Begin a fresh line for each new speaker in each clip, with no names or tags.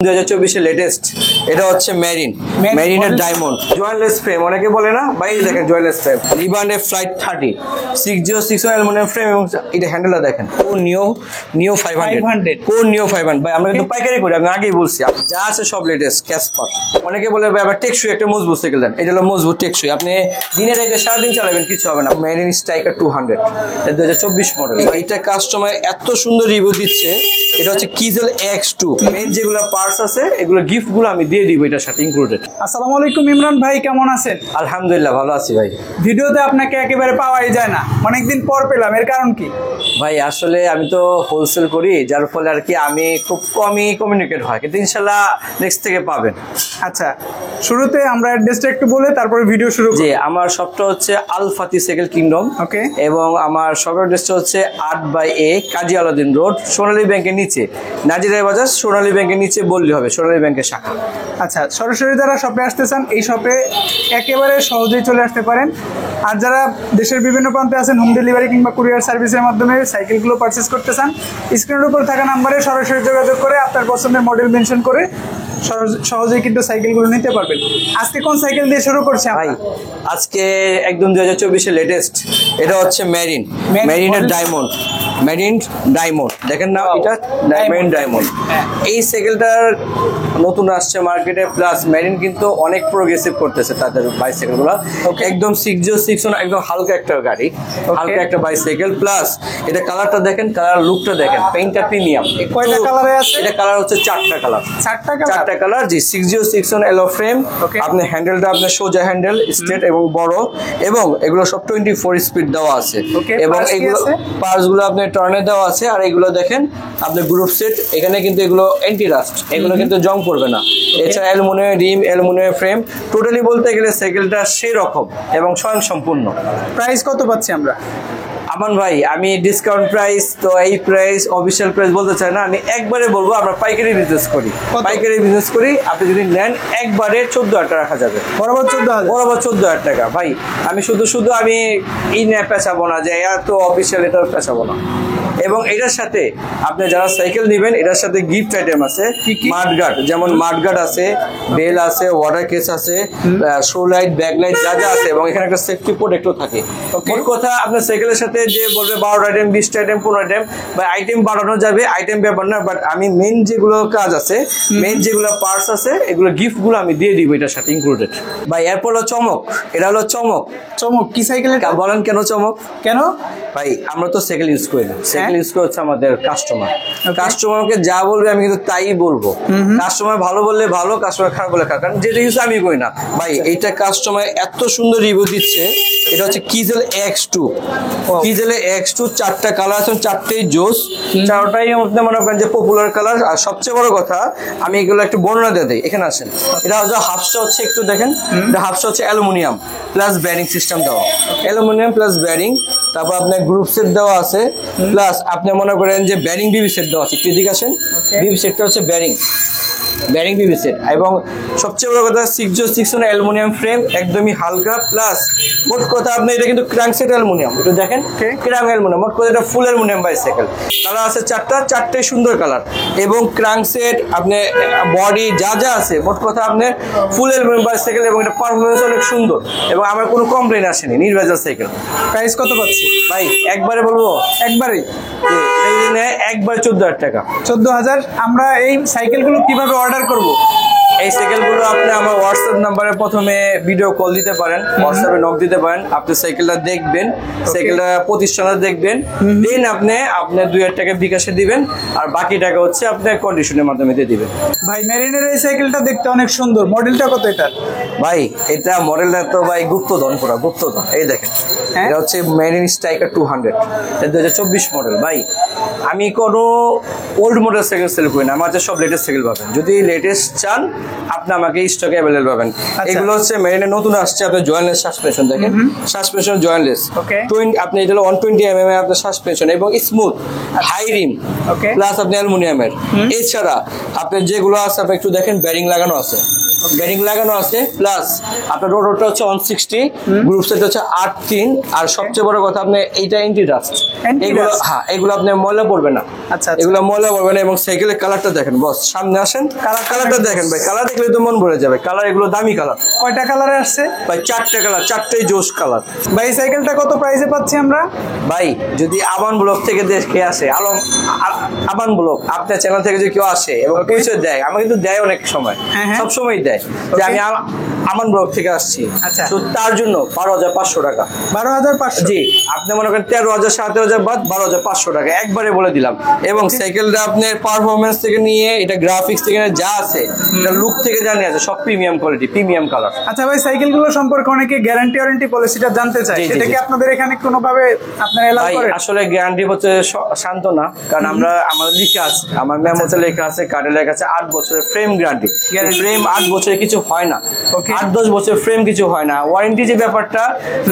2024 latest এটা হচ্ছে মেরিনের diamond jointless frame অনেকে বলে না ভাই দেখেন জয়েন্টলেস ফ্রেম রিবান্ডে ফ্লাইট 30 6061 অ্যালুমিনিয়াম ফ্রেম এবং এটা হ্যান্ডেলটা দেখেন কোন নিও 500 কোন নিও 500 ভাই আমরা কিন্তু পাইকারি করি আমি আগেই বলছি যা আছে সব লেটেস্ট ক্যাসপার অনেকে বলে ভাই আবার টেকসই একটা মজবুত সাইকেল দেন এটা হলো মজবুত টেকসই আপনি দিনে রাতে সারাদিন চালাবেন কিছু হবে না মেরিন স্ট্রাইকার 200 2024 মডেল এটা কাস্টমার এত সুন্দর রিভিউ দিচ্ছে এটা হচ্ছে কিজেল X2 মেইন যেগুলো পার্টস আছে এগুলো গিফট গুলো আমি দিয়ে দিব এটার সাথে ইনক্লুডেড।
আসসালামু আলাইকুম ইমরান ভাই, কেমন আছেন?
আলহামদুলিল্লাহ ভালো আছি ভাই।
ভিডিওতে আপনাকে একেবারে পাওয়াই যায় না, অনেকদিন পর পেলাম, এর কারণ কি?
ভাই আসলে আমি তো হোলসেল করি যার ফলে আর কি আমি খুব কমই কমিউনিকেট হয়, কিন্তু ইনশাআল্লাহ নেক্সট থেকে পাবেন।
আচ্ছা, শুরুতে আমরা অ্যাড্রেসটা একটু বলে তারপরে ভিডিও শুরু করি।
জি, আমার শপটা হচ্ছে আল ফাতি সাইকেল কিংডম।
ওকে।
এবং আমার শপের অ্যাড্রেসটা হচ্ছে 8/A কাজী আলাউদ্দিন রোড, সোনালী ব্যাংকের নিচে, নাজিরা বাজার সোনালী ব্যাংকের নিচে বললে হবে, সোনালী ব্যাংকের শাখা।
আচ্ছা, সরাসরি যারা শপে আসতে চান এই শপে একেবারে সহজেই চলে আসতে পারেন। আর যারা দেশের বিভিন্ন প্রান্তে আছেন হোম ডেলিভারি কিংবা কুরিয়ার সার্ভিসের মাধ্যমে সাইকেলগুলো পারচেস করতে চান, স্ক্রিনের উপর থাকা নাম্বারে সরাসরি যোগাযোগ করে আপনার পছন্দের মডেল মেনশন করে সহজেই কিন্তু সাইকেলগুলো নিতে পারবেন। আজকে কোন সাইকেল দিয়ে শুরু করছে ভাই?
আজকে একদম 2024 লেটেস্ট এটা হচ্ছে মেরিনের ডায়মন্ড দেখেন না, এটা মেরিন ডায়মন্ড। এই সাইকেলটার নতুন আসছে মার্কেটে, প্লাস মেরিন কিন্তু অনেক প্রোগ্রেসিভ করতেছে তাদের বাইসাইকেলগুলো। একদম 6061 একদম হালকা একটা গাড়ি, হালকা একটা বাইসাইকেল, প্লাস এটা কালারটা দেখেন, কালার লুকটা দেখেন, পেইন্টটা প্রিমিয়াম।
কয়টা কালারে আছে?
এটা কালার হচ্ছে চারটা কালার। চারটা কালার। জি, 6061 এলো ফ্রেম, আপনি হ্যান্ডেলটা আপনার সোজা হ্যান্ডেল, স্ট্রেট এবং বড়, এবং এগুলো সব 24 স্পিড দেওয়া আছে, এবং এগুলো পার্টস গুলো আপনার টার্নে দেওয়া আছে। আর এগুলো দেখেন আপনার গ্রুপ সেট, এখানে কিন্তু এগুলো অ্যান্টি রাস্ট, এগুলো কিন্তু জং পড়বে না। এছাড়া অ্যালুমিনিয়াম রিম, অ্যালুমিনিয়াম ফ্রেম, টোটালি বলতে গেলে সাইকেলটা সেই রকম এবং স্বয়ং সম্পূর্ণ।
প্রাইস কত পাচ্ছি আমরা?
আমান ভাই, আমি ডিসকাউন্ট প্রাইস তো এই প্রাইস অফিসিয়াল প্রাইস বলতে চাই না, আমি একবারে বলবো আমরা পাইকারি বিজনেস করি। আপনি যদি নেন একবারে 14,000 টাকা রাখা যাবে, বরাবর 14,000 টাকা। ভাই আমি শুধু আমি এই নিয়ে পেঁচাবো না যে এত অফিসিয়াল, এটা পেঁচাবো না। এবং এটার সাথে আপনি যারা সাইকেল নেবেন এটার সাথে গিফট আইটেম আছে, মাডগার্ড, যেমন মাডগার্ড আছে, বেল আছে, ওয়াটার কেস আছে, শো লাইট, ব্যাক লাইট যা আছে, এবং এখানে একটা সেফটি প্রোটেক্টও থাকে। মোট কথা আপনার সাইকেলের সাথে যে বলবে 12 আইটেম, 20 আইটেম, 15 আইটেম, বা আইটেম বাড়ানো যাবে, আইটেম ব্যাপার না, বাট আমি মেইন যেগুলো কাজ আছে, মেইন যেগুলো পার্টস আছে, এগুলো গিফটগুলো আমি দিয়ে দিব এটার সাথে ইনক্লুডেড। ভাই এরপর হলো চমক, এটা হলো চমক।
কি সাইকেল
বলেন কেন চমক?
কেন
ভাই আমরা তো সাইকেল ইউজ করি না, সাইকেল ইউজ করছে আমাদের কাস্টমারকে যা বলবে আমি কিন্তু তাই বলবো। কাস্টমার ভালো বললে ভালো, কাস্টমার খারাপ বলে খারাপ, কারণ যেটা ইউজ আমি করি না। ভাই এইটা কাস্টমার এত সুন্দর রিভিউ দিচ্ছে, এটা হচ্ছে কিজেল X2 চারটা কালার আছে, চারটেই জোস, চারটাই মনে করেন যে পপুলার কালার। আর সবচেয়ে বড় কথা আমি এগুলো একটু বর্ণনা দিয়ে দিই, এখানে আসেন। এটা হচ্ছে হাফসটা হচ্ছে একটু দেখেন, এটা হাফসটা হচ্ছে অ্যালুমিনিয়াম প্লাস ব্যারিং সিস্টেম দেওয়া, অ্যালুমিনিয়াম প্লাস ব্যারিং। তারপর আপনার গ্রুপ সেট দেওয়া আছে, প্লাস আপনি মনে করেন যে ব্যারিং বিবি সেট দেওয়া আছে। একটু দিকে আসেন, বিবি সেটটা হচ্ছে ব্যারিং বিবি সেট। এবং সবচেয়ে বড় কথা 6061 অ্যালুমিনিয়াম ফ্রেম, একদমই হালকা, প্লাস মোট কথা আপনি এটা কিন্তু ক্র্যাঙ্ক সেট অ্যালুমিনিয়াম, একটু দেখেন ক্র্যাঙ্ক অ্যালুমিনিয়াম, মোট কথা এটা ফুল অ্যালুমিনিয়াম বাইসাইকেল। কালার আছে চারটাই সুন্দর কালার, এবং ক্র্যাঙ্ক সেট আপনি বডি যা আছে, মোট কথা আপনি ফুল অ্যালুমিনিয়াম বাইসাইকেল, এবং এটা পারফরমেন্স অনেক সুন্দর, এবং আমার কোনো কমপ্লেন আসেনি, নির্ভেজাল সাইকেল।
প্রাইস কত পাচ্ছি
ভাই? একবারে বলবো, একবারে 14,000 টাকা।
14,000। আমরা এই সাইকেলগুলো কিভাবে অর্ডার করব?
এই সাইকেলগুলো আপনি আমার হোয়াটসঅ্যাপ নাম্বারে প্রথমে ভিডিও কল দিতে পারেন, হোয়াটসঅ্যাপে নক দিতে পারেন, আপনি সাইকেলটা দেখবেন, সাইকেলটা প্রতিষ্ঠানে দেখবেন, দেন আপনি 2,000 টাকা বিকাশে দিবেন, আর বাকি টাকা হচ্ছে আপনার কন্ডিশনের মাধ্যমে দিয়ে দিবেন।
ভাই মেরিনের এই সাইকেলটা দেখতে অনেক সুন্দর, মডেলটা কত এটা?
ভাই এটা মডেলটা তো ভাই গুপ্তধন, পুরো গুপ্তধন। এই দেখেন, এটা হচ্ছে মেরিন স্ট্রাইকার 200, 2024 মডেল। ভাই আমি কোনো ওল্ড মডেল সাইকেল সেল করি না, আমার কাছে সব লেটেস্ট সাইকেল পাবেন। যদি লেটেস্ট চান আপনি আমাকে স্টকে অ্যাভেলেবল পাবেন। এগুলো হচ্ছে মেরিনে নতুন আসছে, আপনার জয়েন্টলেস সাসপেনশন দেখেন, সাসপেনশন জয়েন্টলেস, আপনি এটা হলো 120 mm এর আপনার সাসপেনশন, এবং স্মুথ হাই রিম, প্লাস আপনি অ্যালুমিনিয়ামের। এছাড়া আপনার যেগুলো আছে আপনি একটু দেখেন ব্যারিং লাগানো আছে, ব্যারিং লাগানো আছে, প্লাস আপনার রোটরটা হচ্ছে 160, গ্রুপ সেট হচ্ছে 8-3, আর সবচেয়ে বড় কথা আপনি এইটা এন্টি ডাস্ট, এগুলো হ্যাঁ এগুলো আপনি ময়লা পড়বে না।
আচ্ছা,
এগুলো ময়লা পড়বে না। এবং সাইকেলের কালারটা দেখেন বস, সামনে আসেন, কালারটা দেখেন ভাই, কালার দেখলে তো মন ভরে যাবে। কালার এগুলো দামি কালার।
কয়টা কালারে আসছে
ভাই? 4টা কালার, 4টাই জোশ কালার।
ভাই সাইকেলটা কত প্রাইসে পাচ্ছি আমরা?
ভাই যদি আবান ব্লক থেকে দেখে আসে, আবান ব্লক আপনার চ্যানেল থেকে যদি কেউ আসে এবং পরিচয় দেয়, আমাকে কিন্তু দেয় অনেক সময়, সব সময় দেয় যে আমি আমান ব্লক থেকে আসছি।
আচ্ছা,
তো তার জন্য 12,500 টাকা।
12,500?
জি, আপনি মনে করেন 13,000 17,000 বাদ 12,500 টাকা একবারে বলে দিলাম। এবং সাইকেলটা আপনার পারফরমেন্স থেকে নিয়ে এটা গ্রাফিক্স থেকে যা আছে, এটা লুক থেকে জানিয়ে আছে, সব প্রিমিয়াম কোয়ালিটি, প্রিমিয়াম কালার।
আচ্ছা ভাই, সাইকেলগুলো সম্পর্কে অনেকে গ্যারান্টি ওয়ারেন্টি পলিসিটা জানতে চায়, সেটা কি আপনাদের এখানে কোনোভাবে আপনারা এলাও করেন?
আসলে গ্যারান্টি হচ্ছে শান্ত না, কারণ আমরা আমাদের লিখে আছে, আমার মেমোতে লেখা আছে, কার্ডে লেখা আছে 8 বছরের ফ্রেম গ্যারান্টি। ফ্রেম 8 বছরে কিছু হয় না, 8-10 বছর ফ্রেম কিছু হয় না। ওয়ারেন্টি যে ব্যাপারটা,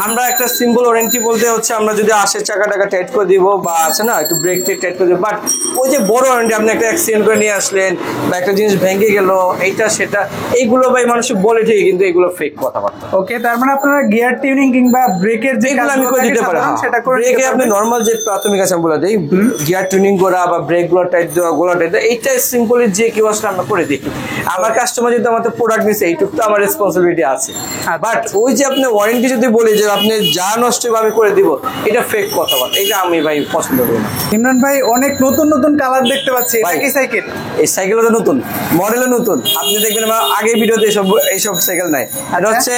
আমরা একটা সিম্পল ওয়ারেন্টি বলতে হচ্ছে আমরা যদি আসে চাকা টাকা টাইট করে দিব, বা আছে না একটু ব্রেক টাইট করে দিব, বাট ওই যে বড় ওয়ারেন্টি, আপনি একটা অ্যাক্সিডেন্ট করে নিয়ে আসলেন বা একটা জিনিস ভেঙে গেল, এইটা সেটা, এইগুলো ভাই মানুষ বলে ঠিকই, কিন্তু এগুলো ফেক কথাবার্তা।
ওকে, তার মানে আপনারা গিয়ার টিউনিং কিংবা ব্রেকের যে
কাজগুলো আমি করে দিতে পারি,
সেটা করে
ব্রেকে আপনি নরমাল যে প্রাথমিক আছে বলে দেই, গিয়ার টিউনিং করা বা ব্রেক গুলো টাইট দেওয়া, গোলা টাইট দেওয়া, এইটা সিম্পলি যে কেউ আসলে আমরা করে দিই। আমার কাস্টমার যদি আমাদের প্রোডাক্ট নিছে, এইটুকু তো আমার রেসপন্সিবিলিটি আছে। বাট ওই যে আপনি ওয়ারেন্টি যদি বলি যে আপনি যা নষ্ট হবে আমি করে দিব, এটা ফেক কথাবার্তা, এটা আমি ভাই পছন্দ করি না।
ইমরান ভাই, অনেক নতুন নতুন কালার দেখতে পাচ্ছি, এটা কি সাইকেল?
এই সাইকেলটা তো নতুন, মডেলও নতুন। আপনি দেখবেন আমার আগের ভিডিওতে এইসব সাইকেল নাই। এটা হচ্ছে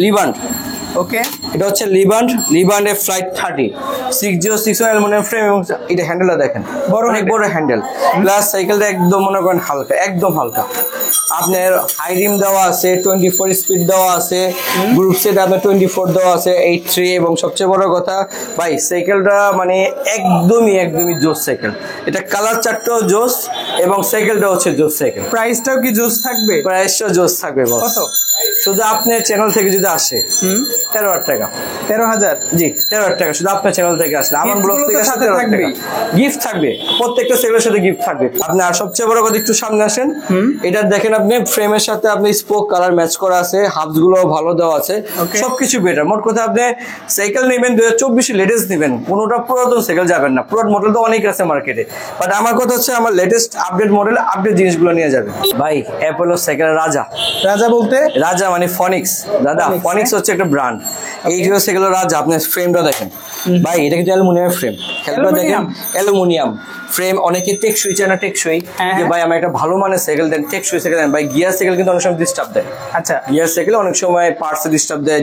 লিবান্ড।
ওকে,
এটা হচ্ছে লিবান্ডের ফ্লাইট 30 6061 অ্যালুমিনিয়াম ফ্রেম, এবং এটা হ্যান্ডেলটা দেখেন, অনেক বড় হ্যান্ডেল, প্লাস সাইকেলটা একদম মনে করেন হালকা, একদম হালকা। আপনার হাই রিম দেওয়া আছে, 24 স্পিড দেওয়া আছে, গ্রুপ সেট আপনার 24 দেওয়া আছে, 83। এবং সবচেয়ে বড় কথা ভাই, সাইকেলটা মানে একদমই জোস সাইকেল। এটা কালার চারটাও জোস, এবং সাইকেলটা হচ্ছে জোস সাইকেল।
প্রাইসটাও কি জোস থাকবে?
প্রাইসটাও জোস থাকবে। কত? শুধু আপনার চ্যানেল থেকে যদি আসে 13,000 টাকা।
13,000?
জি, 13,000 টাকা শুধু আপনার চ্যানেল থেকে আসলে। আমার ব্লগ থেকে আসলে 13,000 টাকা গিফট থাকবে, প্রত্যেকটা সেলের সাথে গিফট থাকবে। আপনি আর সবচেয়ে বড় কথা, একটু সামনে আসেন, এটা দেখেন, আপনি ফ্রেমের সাথে আপনি স্পোক কালার ম্যাচ করা আছে, হাফস গুলো ভালো দেওয়া আছে, সবকিছু বেটার। মোট কথা, আপনি সাইকেল নেবেন 2024 লেটেস্ট নেবেন, কোনোটা পুরাতন সাইকেল যাবেন না। পুরাতন মডেল তো অনেক আছে মার্কেটে, বাট আমার কথা হচ্ছে আমার লেটেস্ট আপডেট মডেল, আপডেট জিনিসগুলো নিয়ে যাবে। ভাই অ্যাপোলো সাইকেলের রাজা।
রাজা বলতে? রাজা
মানে ফনিক্স। দাদা, ফনিক্স হচ্ছে একটা ব্র্যান্ড। এই সাইকেলের রাজা। আপনি ফ্রেমটা দেখেন ভাই, এটা কিন্তু অ্যালুমিনিয়াম ফ্রেম। খেলটা দেখেন, অ্যালুমিনিয়াম ফ্রেম। অনেকে টেকসই চায় না, টেকসই যে ভাই আমার একটা ভালো মানের সাইকেল দেন, টেকসই সাইকেল দেন। ভাই গিয়ার সাইকেল কিন্তু অনেক সময় ডিস্টার্ব দেয়। আচ্ছা, গিয়ার সাইকেল অনেক সময় পার্টসে ডিস্টার্ব দেয়।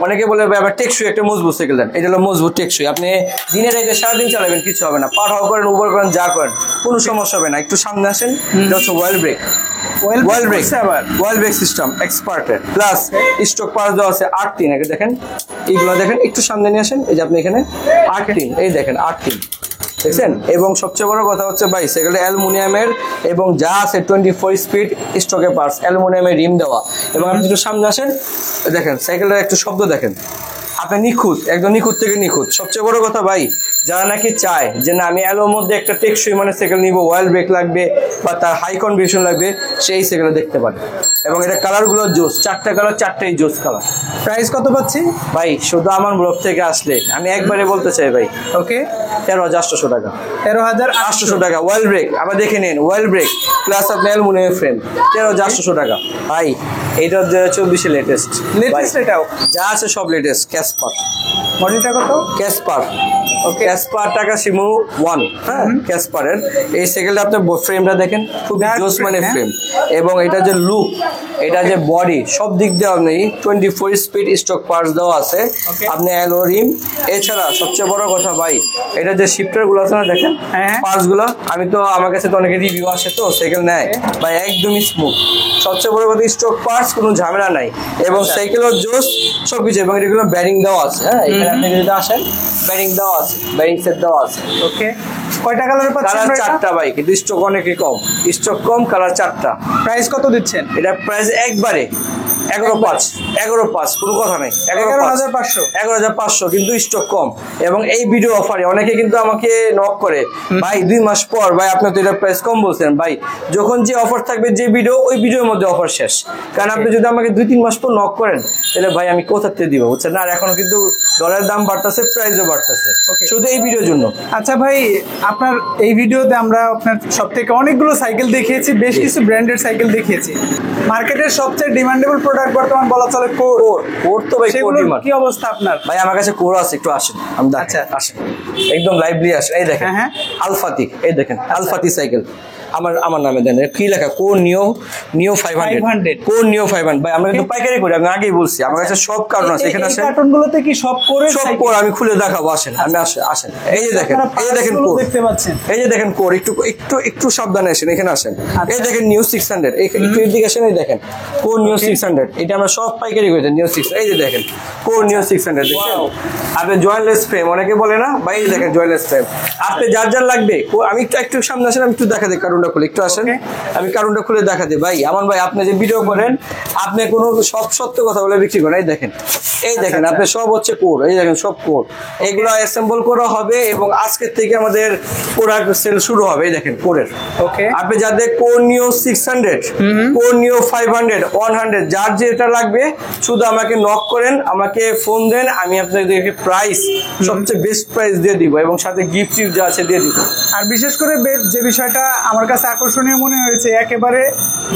অনেকে বলে ভাই আবার টেকসই একটা মজবুত সাইকেল দেন। এটা হলো মজবুত টেকসই। আপনি দিনের রেখে সারাদিন চালাবেন, কিছু হবে না। পাঠাও করেন, উবার করেন, যা করেন, কোনো সমস্যা হবে না। একটু সামনে আসেন, এটা হচ্ছে oil brake. Oil brake system এক্সপার্টের, প্লাস স্টক পাওয়ার দেওয়া আছে 8-3। আগে দেখেন এইগুলো দেখেন, একটু সামনে নিয়ে আসেন। এই যে আপনি এখানে 8-3, এই দেখেন 8-3 দেখছেন। এবং সবচেয়ে বড় কথা হচ্ছে ভাই, সাইকেলটা অ্যালুমিনিয়ামের, এবং যা আছে 24 স্পিড স্টকে পার্টস, অ্যালুমিনিয়ামের রিম দেওয়া। এবং আপনি একটু সামনে আসেন, দেখেন সাইকেলটার একটু শব্দ দেখেন, আপনি নিখুঁত, একদম নিখুঁত থেকে নিখুঁত। সবচেয়ে বড় কথা ভাই, যারা নাকি চায় যে না আমি অ্যালোর মধ্যে একটা টেকসই মানে সাইকেল নিব, ওয়েল ব্রেক লাগবে বা তার হাই কনফিগারেশন লাগবে, সেই সাইকেল দেখতে পারে। এবং এটা কালারগুলো জোস, 4টা কালার, 4টাই জোস কালার।
প্রাইস কত পাচ্ছি
ভাই? শুধু আমার ব্লগ থেকে আসলে আমি একবারে বলতে চাই ভাই,
ওকে,
13,800 টাকা।
13,800
টাকা ওয়েল ব্রেক। আবার দেখে নিন, ওয়েল ব্রেক প্লাস আপনার অ্যালুমিনিয়াম ফ্রেম, 13,800 টাকা। ভাই এটা 2024 লেটেস্ট।
এটাও
যা আছে সব লেটেস্ট। ক্যাসপার
মডেলটা কত?
ক্যাসপার। ওকে, ক্যাসপার টাকা সিমু 1। হ্যাঁ, ক্যাসপারের এই সাইকেলটা আপনার ফ্রেমটা দেখেন, খুবই জোস মানে ফ্রেম। এবং এটা যে লুক, এটা যে বডি, সব দিক দিয়ে আপনি 24 স্পিড স্টক পার্টস দেওয়া আছে, আপনি অ্যালো রিম। এছাড়া সবচেয়ে বড় কথা ভাই, এটা যে শিফটার গুলো আছে না, দেখেন পার্টস গুলো, আমি তো আমার কাছে তো অনেকে রিভিউ আসে তো সাইকেল নেয় ভাই, একদমই স্মুথ। সবচেয়ে বড় কথা, স্টক পার্টস কোনো ঝামেলা নাই, এবং সাইকেলের জোস সবকিছু। এবং এগুলো ব্যারিং দেওয়া আছে। হ্যাঁ, এখানে আপনি যদি আসেন, ব্যারিং দেওয়া আছে, ব্যারিং সেট দেওয়া আছে।
ওকে, কয়টা কালার পাচ্ছেন?
কালার 4টা ভাই, কিন্তু স্টক অনেকই কম, স্টক কম, কালার 4টা।
প্রাইস কত দিচ্ছেন?
এটা প্রাইস একবারে 11,500 কোনো কথা নাই,
11,500
11,500 কিন্তু স্টক কম। এবং এই ভিডিও অফারে অনেকে কিন্তু আমাকে নক করে, ভাই 2 মাস পর ভাই আপনি তো এটা প্রাইস কম বলছেন। ভাই যখন যে অফার থাকবে যে ভিডিও, ওই ভিডিওর মধ্যে অফার শেষ। কারণ আপনি যদি আমাকে 2-3 মাস পর নক করেন তাহলে ভাই আমি কোথাতে দিব, বুঝছেন না? আর এখনো কিন্তু ডলারের দাম বাড়তেছে, প্রাইসও বাড়তেছে, শুধু এই ভিডিওর জন্য।
আচ্ছা ভাই, আপনার এই ভিডিওতে আমরা আপনার সব থেকে অনেকগুলো সাইকেল দেখিয়েছি, বেশ কিছু ব্র্যান্ডের সাইকেল দেখিয়েছি। মার্কেটের সবচেয়ে ডিমান্ডেবল প্রোডাক্ট বর্তমান বলা চলে কোর।
তো ভাই
সেগুলোর কি অবস্থা আপনার?
ভাই আমার কাছে কোর আছে, একটু আসেন, আমি
আচ্ছা
আসেন একদম লাইভলি আসেন। এই দেখেন আলফাতি, এই দেখেন আলফাতি সাইকেল আমার নামে দেন। কি লেখা? কোর নিও 500, কোর নিও 500। ভাই আমরা কিন্তু পাইকারি করি, আমি আগেই বলছি আমার কাছে সব কার্টুন আছে। এখানে আসেন,
কার্টুনগুলোতে কি সব
কোর আমি খুলে দেখাবো, আসেন আমি আসেন। এই যে দেখেন, এই যে দেখেন কোর
দেখতে পাচ্ছেন,
এই যে দেখেন কোর। একটু সাবধানে আসেন, এখানে আসেন। এই দেখেন নিউ 600, একটু এদিকে আসেন। এই দেখেন কোর নিউ 600, এটা আমরা সব পাইকারি করি নিউ 600। এই যে দেখেন কোর নিউ 600 দেখেন। আপনি জয়েন্টলেস ফ্রেম অনেকে বলে না ভাই, এই দেখেন জয়েন্টলেস ফ্রেম। আপনি যার লাগবে, আমি একটু সামনে আসেন, আমি একটু দেখা দিই কার্টুনটা খুলে, একটু আসেন, আমি কার্টুনটা খুলে দেখা দিই। ভাই আমান ভাই, আপনি যে ভিডিও করেন আপনি কোনো সব সত্য কথা বলে বিক্রি করেন। এই দেখেন, এই দেখেন আপনি সব হচ্ছে কোর, এই দেখেন সব কোর। এগুলো অ্যাসেম্বল করা হবে এবং আজকের থেকে আমাদের প্রোডাক্ট সেল শুরু হবে। এই দেখেন কোরের।
ওকে,
আপনি যাদের কোর নিও 600, কোর নিও 500, 100, যার যেটা লাগবে শুধু আমাকে নক করেন, আমাকে ফোন দেন, আমি আপনাদেরকে প্রাইস সবচেয়ে বেস্ট প্রাইস দিয়ে দিব এবং সাথে গিফট যা আছে দিয়ে দিব।
আর বিশেষ করে যে বিষয়টা আমার কাছে আকর্ষণীয় মনে হয়েছে, একেবারে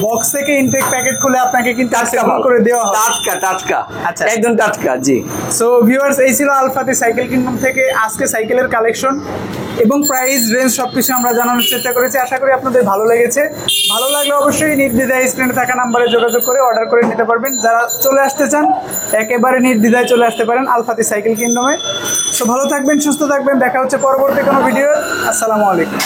বক্স থেকে ইনটেক প্যাকেট খুলে আপনাকে কিন্তু টাটকা করে দেওয়া হবে।
টাটকা,
আচ্ছা,
একদম টাটকা। জি,
সো ভিউয়ার্স, এই ছিল আলফাতি সাইকেল কিংডম থেকে আজকে সাইকেলের কালেকশন এবং প্রাইস রেঞ্জ সবকিছু আমরা জানানোর চেষ্টা করেছি। আশা করি আপনাদের ভালো লেগেছে। ভালো লাগলে অবশ্যই নির্দ্বিধায় স্ক্রিনে থাকা নাম্বারে যোগাযোগ করে অর্ডার করে নিতে পারবেন। যারা চলে আসতে চান একেবারে নির্দ্বিধায় চলে আসতে পারেন আলফাতি সাইকেল কিংডমে। তো ভালো থাকবেন, সুস্থ থাকবেন, দেখা হচ্ছে পরবর্তী কোনো ভিডিও। আসসালামু আলাইকুম।